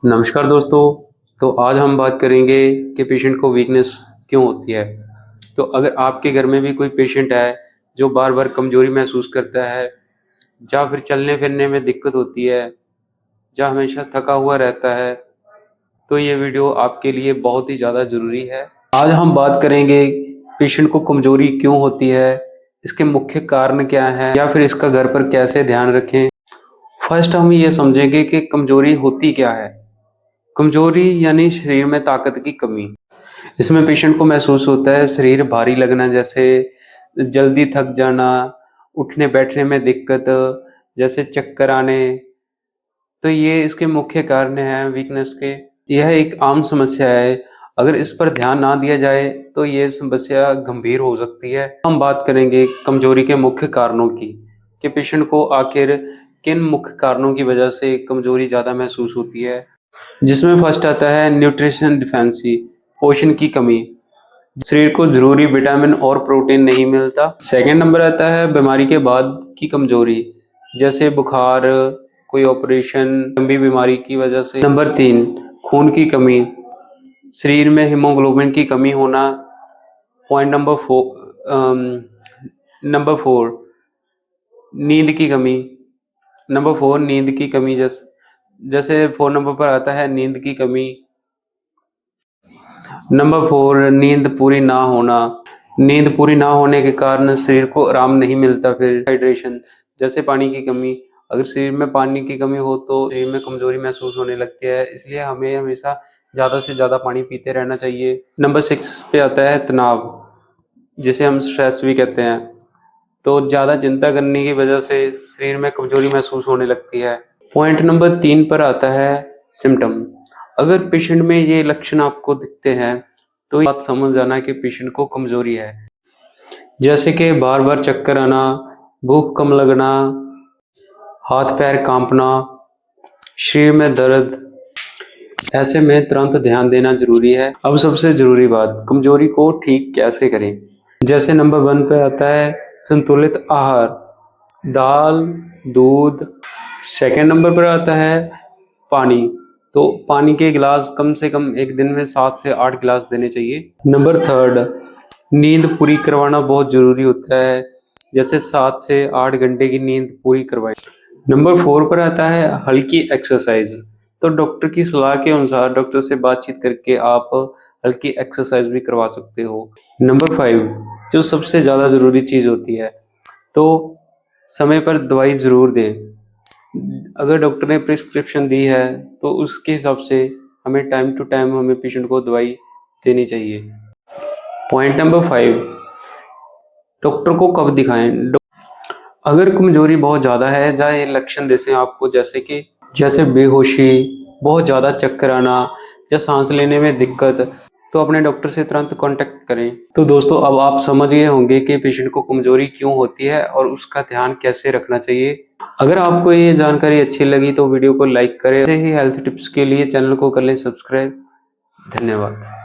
नमस्कार दोस्तों। तो आज हम बात करेंगे कि पेशेंट को वीकनेस क्यों होती है। तो अगर आपके घर में भी कोई पेशेंट है जो बार बार कमज़ोरी महसूस करता है या फिर चलने फिरने में दिक्कत होती है या हमेशा थका हुआ रहता है, तो ये वीडियो आपके लिए बहुत ही ज़्यादा ज़रूरी है। आज हम बात करेंगे पेशेंट को कमज़ोरी क्यों होती है, इसके मुख्य कारण क्या हैं या फिर इसका घर पर कैसे ध्यान रखें। फर्स्ट हम ये समझेंगे कि कमज़ोरी होती क्या है। कमजोरी यानी शरीर में ताकत की कमी। इसमें पेशेंट को महसूस होता है शरीर भारी लगना, जैसे जल्दी थक जाना, उठने बैठने में दिक्कत, जैसे चक्कर आने। तो ये इसके मुख्य कारण हैं वीकनेस के। यह एक आम समस्या है। अगर इस पर ध्यान ना दिया जाए तो ये समस्या गंभीर हो सकती है। हम बात करेंगे कमजोरी के मुख्य कारणों की कि पेशेंट को आखिर किन मुख्य कारणों की वजह से कमजोरी ज़्यादा महसूस होती है। जिसमें फर्स्ट आता है न्यूट्रिशन डिफेंसी, पोषण की कमी। शरीर को जरूरी विटामिन और प्रोटीन नहीं मिलता। सेकंड नंबर आता है बीमारी के बाद की कमजोरी, जैसे बुखार, कोई ऑपरेशन, लंबी बीमारी की वजह से। नंबर 3, खून की कमी, शरीर में हीमोग्लोबिन की कमी होना। पॉइंट नंबर 4, नींद की कमी। नंबर 4, नींद की कमी, जैसे 4 नंबर पर आता है नींद की कमी। नंबर 4, नींद पूरी ना होना। नींद पूरी ना होने के कारण शरीर को आराम नहीं मिलता। फिर हाइड्रेशन, जैसे पानी की कमी। अगर शरीर में पानी की कमी हो तो शरीर में कमजोरी महसूस होने लगती है, इसलिए हमें हमेशा ज़्यादा से ज़्यादा पानी पीते रहना चाहिए। नंबर 6 पे आता है तनाव, जिसे हम स्ट्रेस भी कहते हैं। तो ज़्यादा चिंता करने की वजह से शरीर में कमजोरी महसूस होने लगती है। पॉइंट नंबर 3 पर आता है सिम्टम। अगर पेशेंट में ये लक्षण आपको दिखते हैं तो बात समझ जाना कि पेशेंट को कमजोरी है, जैसे कि बार बार चक्कर आना, भूख कम लगना, हाथ पैर कांपना, शरीर में दर्द। ऐसे में तुरंत ध्यान देना जरूरी है। अब सबसे जरूरी बात, कमजोरी को ठीक कैसे करें। जैसे नंबर 1 पे आता है संतुलित आहार, दाल, दूध। सेकंड नंबर पर आता है पानी। तो पानी के गिलास कम से कम एक दिन में 7 से 8 गिलास देने चाहिए। नंबर 3, नींद पूरी करवाना बहुत जरूरी होता है, जैसे 7 से 8 घंटे की नींद पूरी करवाएं। नंबर 4 पर आता है हल्की एक्सरसाइज। तो डॉक्टर की सलाह के अनुसार डॉक्टर से बातचीत करके आप हल्की एक्सरसाइज भी करवा सकते हो। नंबर 5, जो सबसे ज़्यादा ज़रूरी चीज़ होती है, तो समय पर दवाई ज़रूर दें। अगर डॉक्टर ने प्रिस्क्रिप्शन दी है तो उसके हिसाब से हमें टाइम टू टाइम हमें पेशेंट को दवाई देनी चाहिए। पॉइंट नंबर 5, डॉक्टर को कब दिखाएं। अगर कमजोरी बहुत ज़्यादा है या ये लक्षण जैसे आपको, जैसे बेहोशी, बहुत ज़्यादा चक्कर आना या सांस लेने में दिक्कत, तो अपने डॉक्टर से तुरंत कांटेक्ट करें। तो दोस्तों, अब आप समझ गए होंगे कि पेशेंट को कमजोरी क्यों होती है और उसका ध्यान कैसे रखना चाहिए। अगर आपको ये जानकारी अच्छी लगी तो वीडियो को लाइक करें। ऐसे ही हेल्थ टिप्स के लिए चैनल को कर लें सब्सक्राइब। धन्यवाद।